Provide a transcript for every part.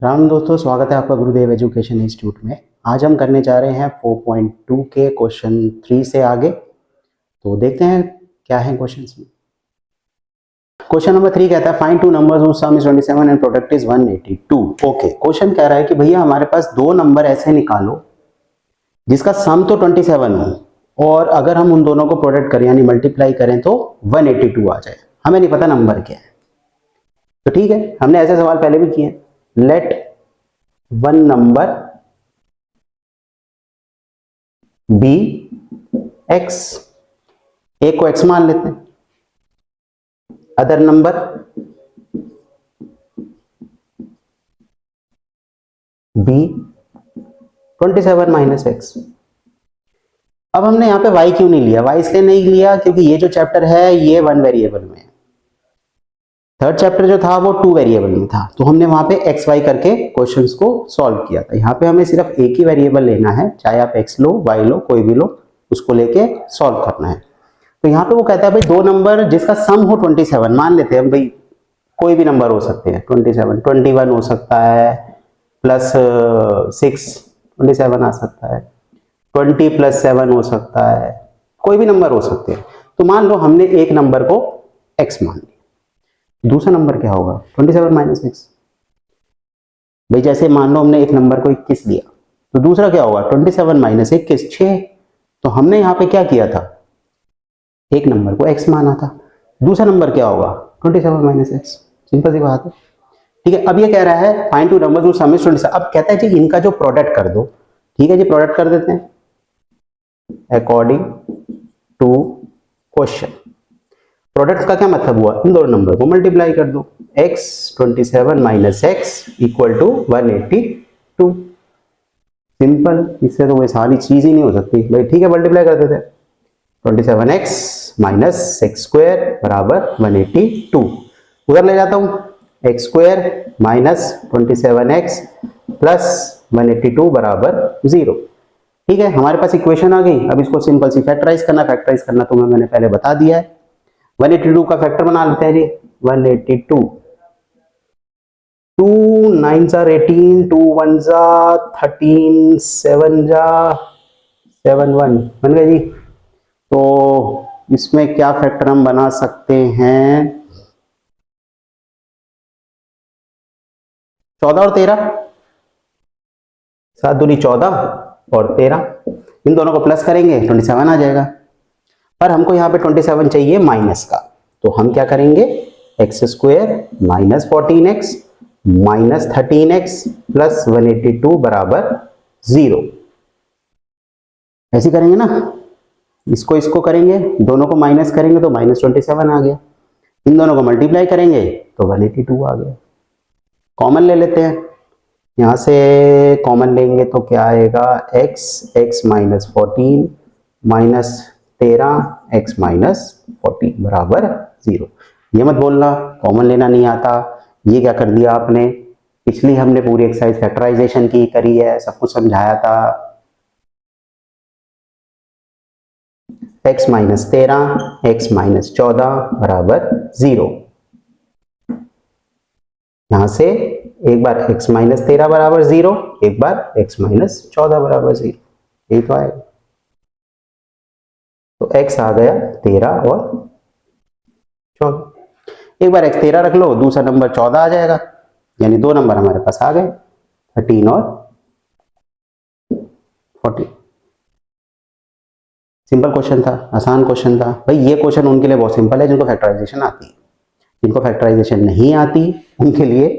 राम दोस्तों, स्वागत है आपका गुरुदेव एजुकेशन इंस्टीट्यूट में। आज हम करने जा रहे हैं 4.2 के क्वेश्चन 3 से आगे। तो देखते हैं क्या है क्वेश्चन में। क्वेश्चन नंबर 3 कहता है find two numbers whose sum is 27 and product is 182। Okay, question कह रहा है कि भैया हमारे पास दो नंबर ऐसे निकालो जिसका सम तो 27 हो और अगर हम उन दोनों को प्रोडक्ट करें यानी मल्टीप्लाई करें तो 182 आ जाए। हमें नहीं पता नंबर क्या है। तो ठीक है, हमने ऐसे सवाल पहले भी किए। Let one number be X, A को एक्स मान लेते हैं, other number be 27 minus X. अब हमने यहां पे y क्यों नहीं लिया? y इसलिए नहीं लिया क्योंकि ये जो चैप्टर है ये वन वेरिएबल में है। थर्ड चैप्टर जो था वो 2 वेरिएबल में था, तो हमने वहां पे एक्स वाई करके क्वेश्चंस को सॉल्व किया था। यहाँ पे हमें सिर्फ एक ही वेरिएबल लेना है, चाहे आप एक्स लो वाई लो कोई भी लो, उसको लेके सॉल्व करना है। तो यहाँ पे वो कहता है भाई दो नंबर जिसका सम हो 27, मान लेते हैं भाई कोई भी नंबर हो सकते हैं, 27 21 हो सकता है, प्लस 6 27 आ सकता है, 20 प्लस 7 हो सकता है, कोई भी नंबर हो सकते हैं। तो मान लो हमने एक नंबर को x मान लिया, दूसरा नंबर क्या होगा 27 माइनस एक्स। भाई जैसे मान लो हमने एक नंबर को 21 दिया तो दूसरा क्या होगा 27 माइनस 21 6। तो हमने यहाँ पे क्या किया था, एक नंबर को x माना था, दूसरा नंबर क्या होगा 27 माइनस एक्स। सिंपल सी बात है। ठीक है, अब ये कह रहा है find two numbers whose sum is 27। अब कहता है जी इनका जो प्रोडक्ट कर दो। ठीक है जी, प्रोडक्ट कर देते हैं अकॉर्डिंग टू क्वेश्चन। प्रोडक्ट का क्या मतलब हुआ, इन दोनों नंबर को मल्टीप्लाई कर दो, x 27 minus x equal to 182। Simple, इससे तो कोई सारी चीज ही नहीं हो सकती भाई। ठीक है, मल्टीप्लाई कर देते हैं 27x माइनस एक्स स्क्वायर बराबर 182। उधर ले जाता हूं x square minus 27x plus 182 बराबर 0। ठीक है, हमारे पास इक्वेशन आ गई। अब इसको सिंपल सी फैक्टराइज करना तो मैंने पहले बता दिया है। 182 का फैक्टर बना लेते हैं जी, 182 2 9 जार 18, 2 1 जा 13, 7 जा 7 1 बन गए जी। तो इसमें क्या फैक्टर हम बना सकते हैं, 14 और 13, 7 दूनी 14 और 13, इन दोनों को प्लस करेंगे 27 आ जाएगा। पर हमको यहाँ पे 27 चाहिए माइनस का, तो हम क्या करेंगे x square minus 14x minus 13x plus 182 बराबर 0। ऐसे करेंगे ना, इसको इसको करेंगे, दोनों को माइनस करेंगे तो माइनस 27 आ गया, इन दोनों को मल्टीप्लाई करेंगे तो 182 आ गया। कॉमन ले लेते हैं, यहां से कॉमन लेंगे तो क्या आएगा x minus 14 minus 13 x minus 14 बराबर 0। ये मत बोलना कॉमन लेना नहीं आता, ये क्या कर दिया आपने। पिछली हमने पूरी एक्सरसाइज फैक्टराइजेशन की करी है, सब कुछ समझाया था। x माइनस 13 x माइनस 14 बराबर 0। यहां से एक बार x माइनस 13 बराबर 0, एक बार x माइनस 14 बराबर 0, यही तो आएगा। तो x आ गया 13 और 14। एक बार x 13 रख लो, दूसरा नंबर 14 आ जाएगा, यानी दो नंबर हमारे पास आ गए 13 और 14। सिंपल क्वेश्चन था, आसान क्वेश्चन था भाई। ये क्वेश्चन उनके लिए बहुत सिंपल है जिनको फैक्टराइजेशन आती है, जिनको फैक्टराइजेशन नहीं आती उनके लिए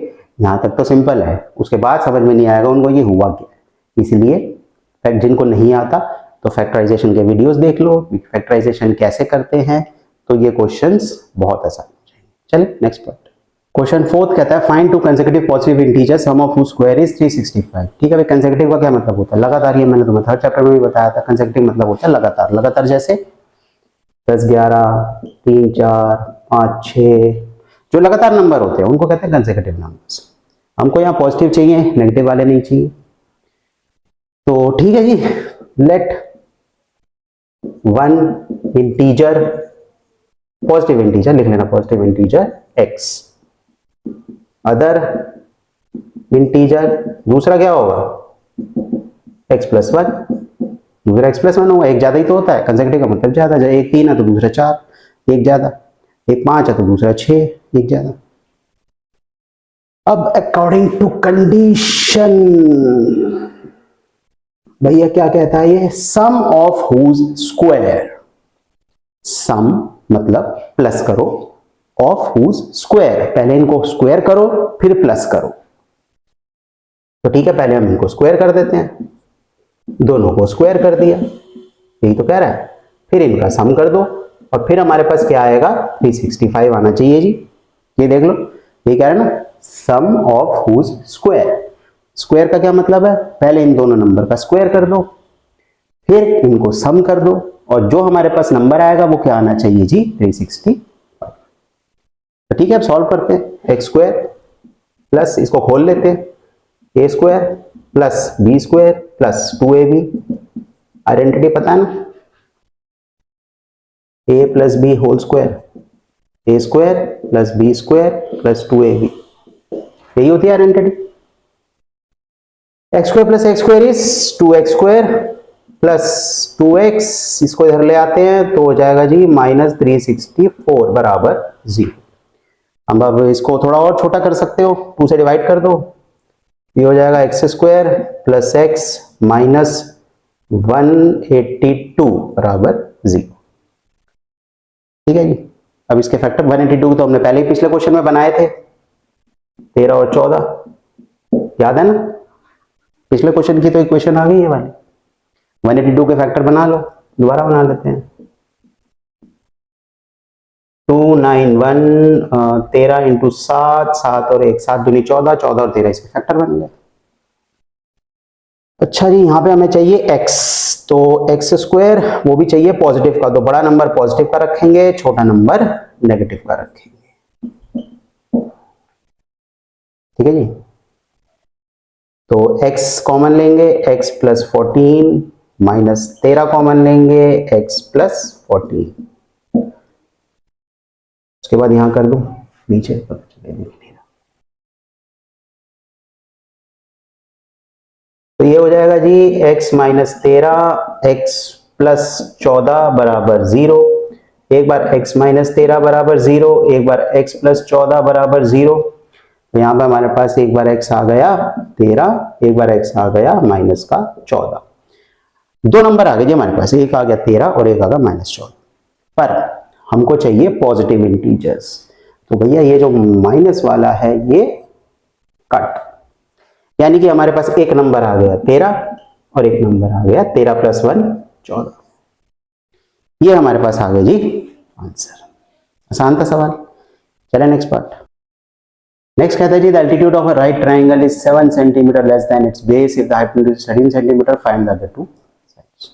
यहां तक तो सिंपल है, उसके बाद समझ में नहीं आएगा उनको ये हुआ क्या। इसलिए जिनको नहीं आता तो फैक्टराइजेशन के वीडियोस देख लो, फैक्टराइजेशन कैसे करते हैं, तो ये क्वेश्चंस बहुत आसान हो जाएंगे। चलिए नेक्स्ट पार्ट। क्वेश्चन 4 कहता है find two consecutive positive integers sum of whose square is 365। ठीक है, कंसेक्यूटिव का क्या मतलब होता है, लगातार। ये मैंने तुम्हें थर्ड चैप्टर में भी बताया था, कंसेक्यूटिव मतलब होता है लगातार। लगातार जैसे 10 11 3 4 5 6, जो लगातार नंबर होते हैं उनको कहते हैं कंसेक्यूटिव नंबर्स। हमको यहाँ पॉजिटिव चाहिए, नेगेटिव वाले नहीं चाहिए। तो ठीक है जी, let one integer, positive integer लिख लेना, positive integer x, other integer, दूसरा क्या होगा x प्लस वन, दूसरा x प्लस वन होगा, एक ज्यादा ही तो होता है, कंसेक्यूटिव का मतलब ज्यादा, जब एक 3 है तो दूसरा 4, एक ज्यादा, एक 5 है तो दूसरा 6, एक ज्यादा। अब अकॉर्डिंग टू कंडीशन भैया क्या कहता है ये, सम ऑफ हुज स्क्वायर, सम मतलब प्लस करो, ऑफ हुज स्क्वायर, पहले इनको स्क्वायर करो फिर प्लस करो। तो ठीक है, पहले हम इनको स्क्वायर कर देते हैं, दोनों को स्क्वायर कर दिया, यही तो कह रहा है, फिर इनका सम कर दो और फिर हमारे पास क्या आएगा 365 आना चाहिए जी। ये देख लो, ये कह रहा है ना सम ऑफ हुज स्क्वायर, स्क्वायर का क्या मतलब है, पहले इन दोनों नंबर का स्क्वायर कर दो फिर इनको सम कर दो और जो हमारे पास नंबर आएगा वो क्या आना चाहिए जी 365। तो ठीक है, अब सॉल्व करते हैं, एक्स स्क्वायर प्लस इसको खोल लेते हैं, A square plus B square plus 2ab, identity पता है ना, A plus B whole square, A square plus B square plus 2ab, यही होती है identity. X square plus X square is 2x square plus 2x, इसको इधर ले आते हैं तो हो जाएगा जी -364 बराबर 0। अब इसको थोड़ा और छोटा कर सकते हो, 2 से डिवाइड कर दो, ये हो जाएगा x square plus x minus 182 बराबर 0। ठीक है जी, अब इसके फैक्टर 182 तो हमने पहले ही पिछले क्वेश्चन में बनाए थे, 13 और 14 याद है ना, पिछले क्वेश्चन की तो इक्वेशन आ गई है वाली, 182 के फैक्टर बना लो, दोबारा बना लेते हैं, 291 13 इंटू 7, 7 और 1 7 दूनी 14, 14 और 13 इसके फैक्टर बन गए। अच्छा जी, यहाँ पे हमें चाहिए x, तो एक्स स्क्वायर वो भी चाहिए पॉजिटिव का, तो बड़ा नंबर पॉजिटिव का रखेंगे, छोटा नंबर नेगेटिव का रखेंगे। ठीक है जी, तो x कॉमन लेंगे, x प्लस 14 माइनस 13 कॉमन लेंगे, x प्लस 14, उसके बाद यहां कर दूं नीचे पता चले, तो ये हो जाएगा जी x माइनस 13 x प्लस 14 बराबर 0, एक बार x माइनस 13 बराबर 0, एक बार x प्लस 14 बराबर 0, तो यहां पर हमारे पास एक बार x आ गया 13, एक बार x आ गया माइनस का 14, दो नंबर आ गए जी हमारे पास, एक आ गया 13 और एक आ गया -14, पर हमको चाहिए पॉजिटिव इंटीजर्स, तो भैया ये जो माइनस वाला है ये कट, यानी कि हमारे पास एक नंबर आ गया 13 और एक नंबर आ गया 13 प्लस 1 14, ये हमारे पास आ गया जी आंसर। आसान था सवाल। चले नेक्स्ट पार्ट। नेक्स्ट कहता है जी the altitude of a right triangle is 7 centimetre less than its base if the hypotenuse is 13 centimetre, find the other two sides.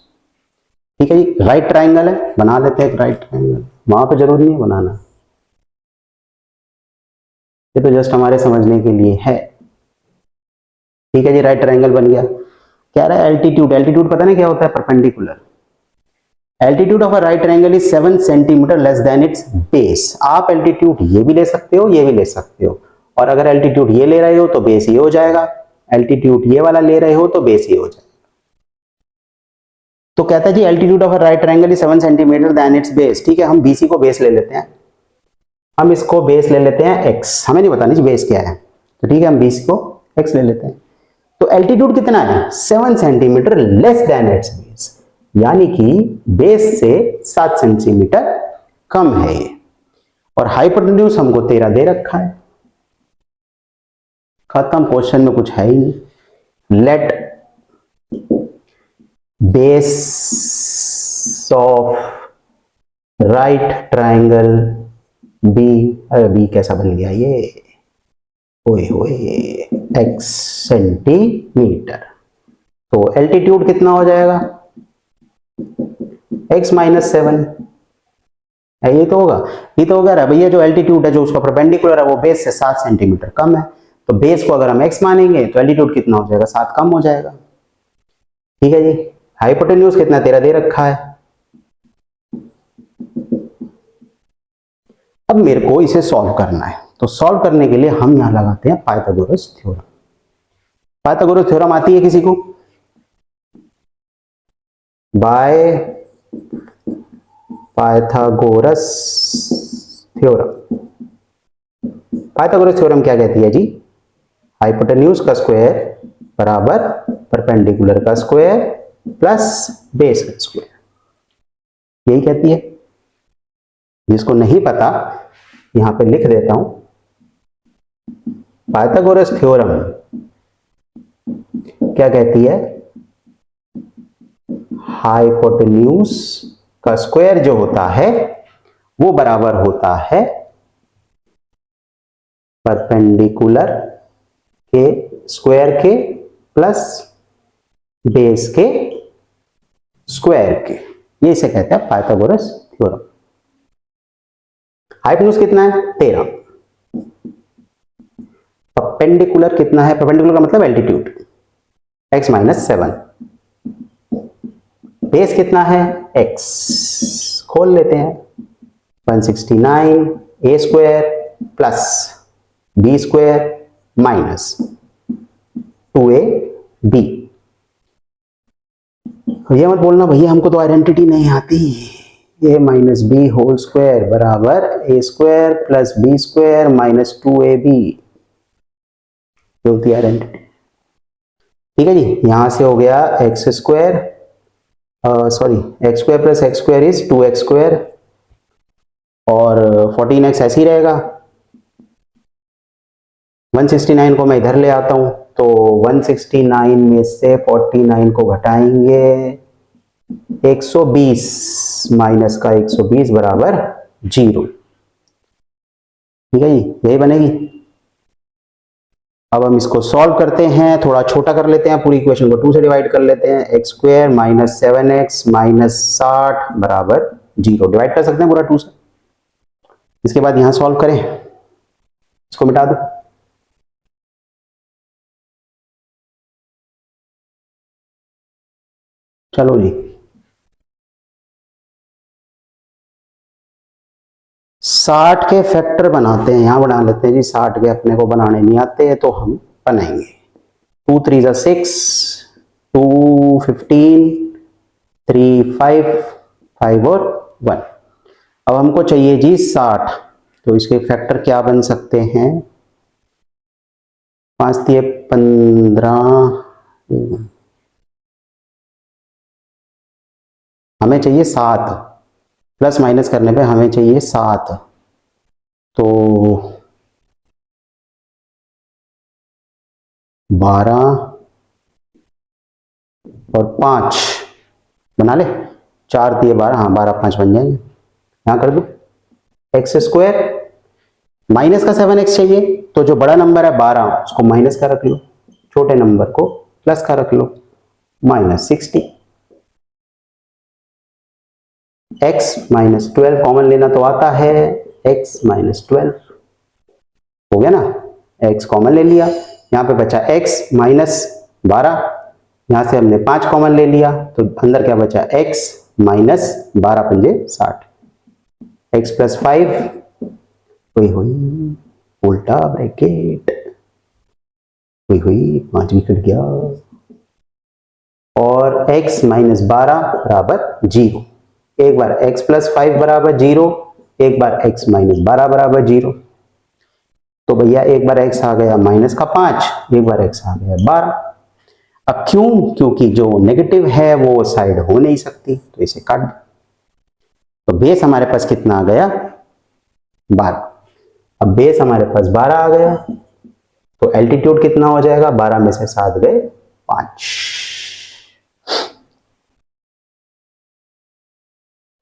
ठीक है जी, राइट ट्रायंगल है, बना लेते हैं एक राइट ट्रायंगल, वहां पे जरूर नहीं है बनाना, ये तो जस्ट हमारे समझने के लिए है। ठीक है जी, राइट ट्रायंगल बन गया, कह रहा है एल्टीट्यूड, एल्टीट्यूड पता नहीं क्या होता है, perpendicular, altitude of a right triangle is 7 centimetre less than its base. आप एल्टीट्यूड ये भी ले सकते हो, ये भी ले सकते हो, और अगर एल्टीट्यूड ये ले रहे हो तो बेस ये हो जाएगा, एल्टीट्यूड ये वाला ले रहे हो तो बेस ये हो जाएगा। तो कहता है जी altitude of a right triangle is 7 centimetre than its base. ठीक है, हम बीसी को बेस ले लेते हैं, हम इसको बेस ले लेते हैं एक्स, हमें नहीं बतानी बेस क्या है, तो ठीक है हम बीसी को एक्स ले लेते हैं। तो एल्टीट्यूड कितना है 7 centimetre less than its base, यानी कि बेस से 7 सेंटीमीटर कम है ये, और हाइपोटेन्यूज हमको 13 दे रखा है, खत्म, क्वेश्चन में कुछ है ही नहीं। Let base of right triangle be, अरे बी कैसा बन गया ये, ओए होए, एक्स सेंटीमीटर, तो एल्टीट्यूड कितना हो जाएगा x माइनस 7, ये तो होगा, ये तो होगा भैया, जो एल्टीट्यूड है जो उसका परपेंडिकुलर है वो बेस से 7 सेंटीमीटर कम है, तो बेस को अगर हम x मानेंगे तो एल्टीट्यूड कितना हो जाएगा 7 कम हो जाएगा। ठीक है जी, हाइपोटेन्यूज कितना 13 दे रखा है। अब मेरे को इसे सॉल्व करना है, तो सॉल्व करने के लिए हम यहां लगाते हैं पाइथागोरस थ्योरम। पाइथागोरस थ्योरम आती है किसी को? By Pythagoras theorem. Pythagoras theorem क्या कहती है जी? हाइपोटेन्यूज का स्क्वायर बराबर परपेंडिकुलर का स्क्वायर प्लस बेस का स्क्वायर, यही कहती है। जिसको नहीं पता यहां पे लिख देता हूं, पाइथागोरस थ्योरम क्या कहती है? हाइपोटेन्यूज का स्क्वायर जो होता है वो बराबर होता है परपेंडिकुलर के स्क्वायर के प्लस बेस के स्क्वायर के, ये इसे कहते हैं पाइथागोरस थ्योरम। हाइपोटेन्यूज कितना है? 13। परपेंडिकुलर कितना है? परपेंडिकुलर का मतलब एल्टीट्यूड, x माइनस 7। बेस कितना है? x, खोल लेते हैं, 169 a square plus b square minus 2ab। ये मत बोलना भैया हमको तो आइडेंटिटी नहीं आती। a minus b whole square बराबर a square plus b square minus 2ab, ये होती है आइडेंटिटी। ठीक है जी, यहां से हो गया x square, sorry x square plus X square is 2x square, और 14x ऐसे ही रहेगा। 169 को मैं इधर ले आता हूं, तो 169 में से 49 को घटाएंगे, 120 माइनस का 120 बराबर 0। ठीक है जी, यही बनेगी। अब हम इसको सॉल्व करते हैं, थोड़ा छोटा कर लेते हैं, पूरी इक्वेशन को 2 से डिवाइड कर लेते हैं। X square minus 7x minus 60 बराबर 0, डिवाइड कर सकते हैं पूरा 2 से। इसके बाद यहां सॉल्व करें, इसको मिटा दो। चलो जी, 60 के फैक्टर बनाते हैं, यहां बना लेते हैं जी। 60 के अपने को बनाने नहीं आते तो हम बनाएंगे। 2 3 जा 6, 2 15, 3 5, 5 और 1। अब हमको चाहिए जी 60, तो इसके फैक्टर क्या बन सकते हैं? 5 दिए 15, हमें चाहिए 7, प्लस माइनस करने पे हमें चाहिए 7, तो 12 और 5 बना ले, 4 दिए 12, हाँ 12 5 बन जाएंगे। यहां कर दो एक्स स्क्वायर, माइनस का 7x चाहिए, तो जो बड़ा नंबर है 12 उसको माइनस का रख लो, छोटे नंबर को प्लस का रख लो, माइनस 60। x माइनस 12 कॉमन लेना तो आता है, x माइनस 12 हो गया ना, x कॉमन ले लिया, यहां पे बचा x माइनस 12, यहां से हमने 5 कॉमन ले लिया, तो अंदर क्या बचा? x माइनस 12 पंजे 60, x प्लस 5, हुई हुई उल्टा ब्रैकेट, हुई हुई 5 भी कट गया, और x माइनस 12 बराबर 0। एक बार x प्लस 5 बराबर 0, एक बार x माइनस 12 बराबर 0, तो भैया एक बार x आ गया माइनस का 5, एक बार x आ गया 12। अब क्यों? क्योंकि जो नेगेटिव है वो साइड हो नहीं सकती, तो इसे काट दो। तो बेस हमारे पास कितना आ गया? 12। अब बेस हमारे पास 12 आ गया, तो एल्टीट्यूड कितना हो जाएगा? 12 में से 7 गए 5।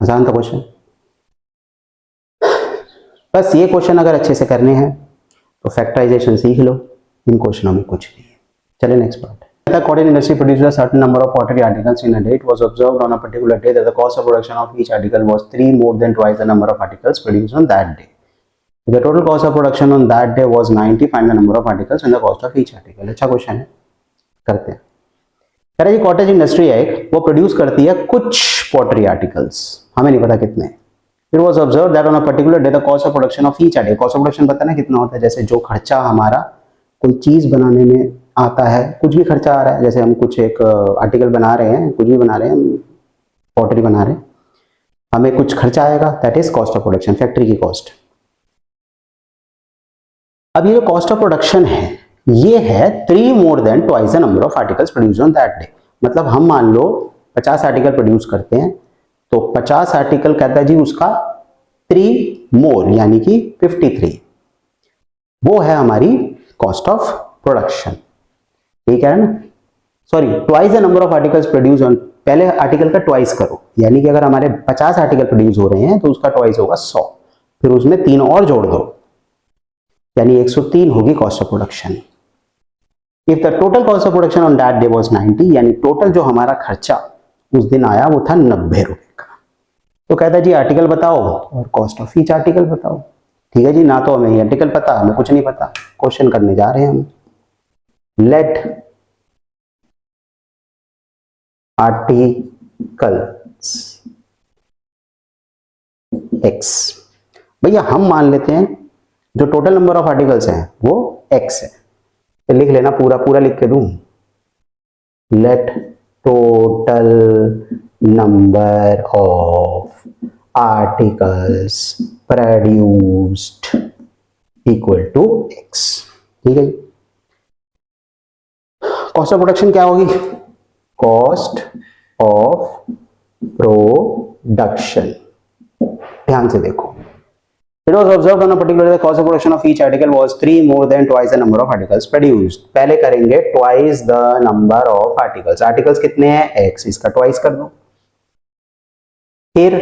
आसान था क्वेश्चन। बस ये क्वेश्चन अगर अच्छे से करने हैं तो फैक्टराइजेशन सीख लो, इन क्वेश्चनों में कुछ नहीं है। चलिए next part. The cotton industry produces a certain number of pottery articles in a day. It was observed on a particular day that the cost of production of each article was 3 more than twice the number of articles produced on that day. The total cost of production on that day was 90. Find the number of articles and the cost of each article. अच्छा question है, करते हैं। कह रहे जी cottage industry है एक, वो produce करती है कुछ पॉटरी आर्टिकल्स, हमें नहीं पता कितने। It was observed that on a particular day the cost of production of each article, cost of production पता ना कितना होता है? जैसे जो खर्चा हमारा कोई चीज बनाने में आता है, कुछ भी खर्चा आ रहा है, जैसे हम कुछ एक आर्टिकल बना रहे हैं, कुछ भी बना रहे हैं, हम पॉटरी बना रहे हैं, हमें कुछ खर्चा आएगा, that is cost of production, factory की कॉस्ट। अब ये जो कॉस्ट ऑफ प्रोडक्शन है ये है 3 more than twice the number of articles produced on that day. मतलब हम मान लो 50 आर्टिकल प्रोड्यूस करते हैं, तो 50 आर्टिकल कहता है जी उसका 3 मोर यानी कि 53, वो है हमारी कॉस्ट ऑफ प्रोडक्शन। ठीक है ना, sorry, twice the number of articles produce on, पहले आर्टिकल का ट्वाइस करो, यानी कि अगर हमारे 50 आर्टिकल प्रोड्यूस हो रहे हैं तो उसका ट्वाइस होगा 100, फिर उसमें 3 और जोड़ दो, यानी 103 होगी cost of production. If the total cost of production on that day was 90, यानी टोटल जो हमारा खर्चा उस दिन आया वो था 90 रुपए का। तो कहता है जी आर्टिकल बताओ और कॉस्ट ऑफ ईच आर्टिकल बताओ। ठीक है जी, ना तो हमें आर्टिकल पता, हमें कुछ नहीं पता, क्वेश्चन करने जा रहे हैं हम। लेट आर्टिकल्स एक्स, भैया हम मान लेते हैं जो टोटल नंबर ऑफ आर्टिकल्स हैं वो एक्स है, तो लिख लेना, पूरा पूरा लिख के दूं, let total number of articles produced equal to x. ठीक है, कॉस्ट ऑफ प्रोडक्शन क्या होगी, कॉस्ट ऑफ प्रोडक्शन, ध्यान से देखो, it was observed on a particular the cost of production of each article was 3 more than twice the number of articles produced। पहले करेंगे twice the number of articles, articles कितने हैं x, इसका twice कर दो, फिर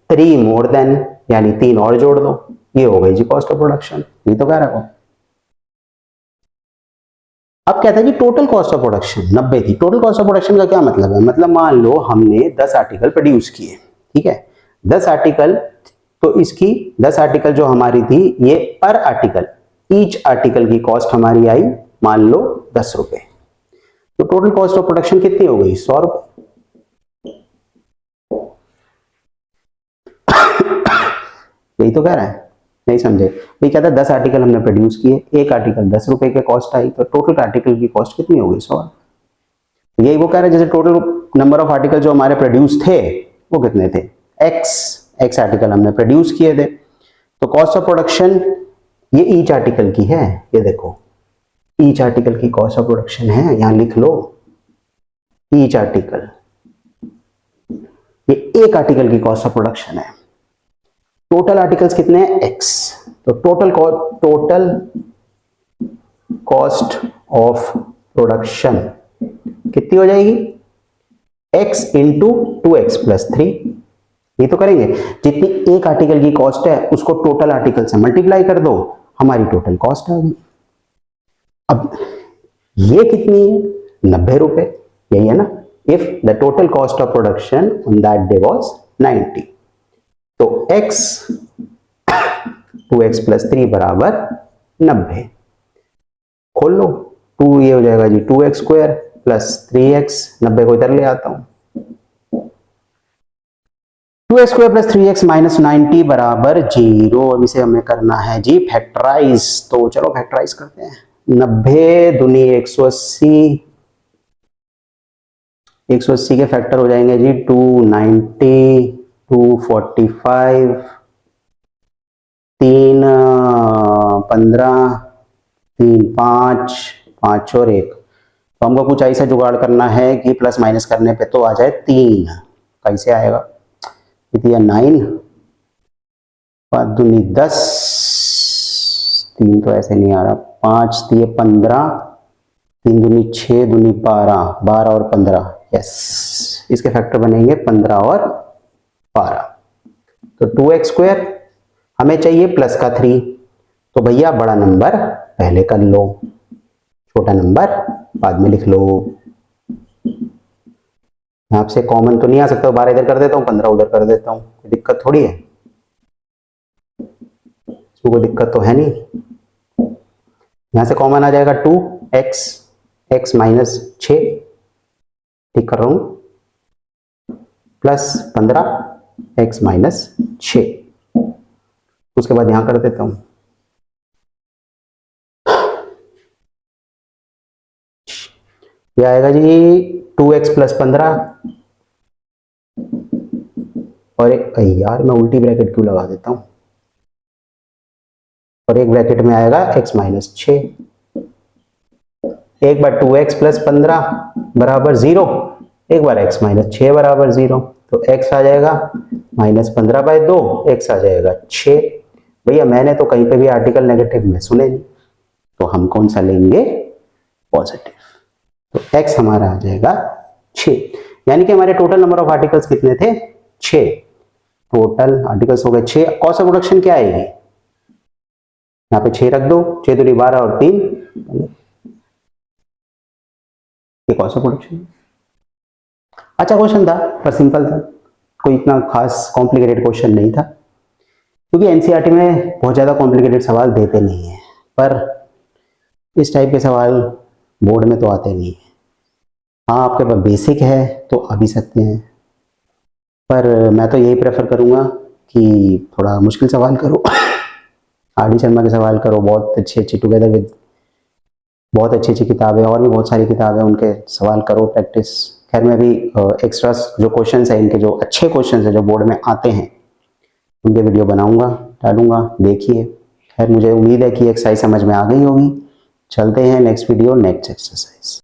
3 more than यानी 3 और जोड़ दो, ये हो गई जी कॉस्ट ऑफ प्रोडक्शन। ये तो कह रहा हूं, अब कहता है जी टोटल कॉस्ट ऑफ प्रोडक्शन 90 थी। टोटल कॉस्ट ऑफ प्रोडक्शन का क्या मतलब है, मतलब मान लो हमने 10 आर्टिकल प्रोड्यूस किए, ठीक है, 10 आर्टिकल, तो इसकी 10 आर्टिकल जो हमारी थी ये पर आर्टिकल, ईच आर्टिकल की कॉस्ट हमारी आई मान लो 10 रुपए, तो टोटल कॉस्ट ऑफ प्रोडक्शन कितनी हो गई, 100 रुपए। यही तो कह रहा है, नहीं समझे भाई, कहता है 10 आर्टिकल हमने प्रोड्यूस किए, एक आर्टिकल 10 रुपए के कॉस्ट आई, तो टोटल आर्टिकल की कॉस्ट कितनी हो गई, 100। यही वो कह रहा है, जैसे टोटल नंबर ऑफ आर्टिकल जो हमारे प्रोड्यूस थे वो कितने थे, एक्स आर्टिकल हमने प्रोड्यूस किए थे, तो कॉस्ट ऑफ प्रोडक्शन ये ईच आर्टिकल की है, ये देखो ईच आर्टिकल की कॉस्ट ऑफ प्रोडक्शन है, यहां लिख लो ईच आर्टिकल, ये एक आर्टिकल की कॉस्ट ऑफ प्रोडक्शन है। टोटल आर्टिकल्स कितने हैं एक्स, तो टोटल कॉस्ट ऑफ प्रोडक्शन कितनी हो जाएगी, x इंटू 2x प्लस 3। ये तो करेंगे, जितनी एक आर्टिकल की कॉस्ट है उसको टोटल आर्टिकल से मल्टीप्लाई कर दो, हमारी टोटल कॉस्ट आ गई। अब ये कितनी है, 90 रुपए, यही है ना। If the total cost of production on that day was 90, तो x 2x प्लस 3 बराबर 90, खोल लो, 2 ये हो जाएगा जी 2x स्क्वायर प्लस 3x, 90 को इधर ले आता हूं, 2x square plus 3x minus 90 बराबर 0। अब इसे हमें करना है जी फैक्टराइज, तो चलो फैक्टराइज करते हैं। 90 दूनी 180, 180 के फैक्टर हो जाएंगे जी 290, 245, 3 15, 3 5, 5 और 1, तो हमको कुछ ऐसा जुगाड़ करना है कि प्लस माइनस करने पे तो आ जाए 3, कैसे आएगा, कितनी 9, 5 दूनी 10, 3 तो ऐसे नहीं आ रहा, 5 दिए 15, 3 दूनी 6 दूनी 12, 12 और 15, यस, इसके फैक्टर बनेंगे 15 और 12, तो 2x स्क्वायर हमें चाहिए प्लस का 3, तो भैया बड़ा नंबर पहले कर लो, छोटा नंबर बाद में लिख लो। यहां से कॉमन तो नहीं आ सकता, 12 इधर कर देता हूं, 15 उधर कर देता हूं, कोई दिक्कत थोड़ी है, कोई दिक्कत तो है नहीं। यहां से कॉमन आ जाएगा 2x, x माइनस 6, ठीक कर रहा हूं, प्लस 15 x माइनस 6, उसके बाद यहां कर देता हूं ये आएगा जी 2x प्लस 15 और एक यार मैं उल्टी ब्रैकेट क्यों लगा देता हूं, और एक ब्रैकेट में आएगा x माइनस 6। एक बार 2x प्लस 15 बराबर 0, एक बार x माइनस 6 बराबर 0, तो x आ जाएगा माइनस 15/2, x आ जाएगा 6। भैया मैंने तो कहीं पे भी आर्टिकल नेगेटिव में सुने नहीं, तो हम कौन सा लेंगे, पॉजिटिव। तो x हमारा आ जाएगा 6, यानी कि हमारे टोटल नंबर ऑफ आर्टिकल्स कितने थे, 6। टोटल आर्टिकल्स हो गए 6। कॉस्ट ऑफ प्रोडक्शन क्या आएगी, यहाँ पे 6 रख दो, 6 दूनी 12 और 3, ये कॉस्ट ऑफ प्रोडक्शन। अच्छा क्वेश्चन था पर सिंपल था, कोई इतना खास कॉम्प्लिकेटेड क्वेश्चन नहीं था, क्योंकि एनसीईआरटी में बहुत ज्यादा कॉम्प्लिकेटेड सवाल देते नहीं है, पर इस टाइप के सवाल बोर्ड में तो आते नहीं है। हाँ आपके पास बेसिक है तो आ भी सकते हैं, पर मैं तो यही प्रेफर करूंगा कि थोड़ा मुश्किल सवाल करो। आर डी शर्मा के सवाल करो, बहुत अच्छी अच्छी टुगेदर विद बहुत अच्छी अच्छी किताबें, और भी बहुत सारी किताबें, उनके सवाल करो, प्रैक्टिस। खैर मैं भी एक्स्ट्रा जो क्वेश्चंस हैं इनके, जो अच्छे क्वेश्चंस हैं जो बोर्ड में आते हैं, उनके वीडियो बनाऊंगा, डालूंगा, देखिए। खैर मुझे उम्मीद है कि एक्सरसाइज समझ में आ गई होगी। चलते हैं नेक्स्ट वीडियो, नेक्स्ट एक्सरसाइज।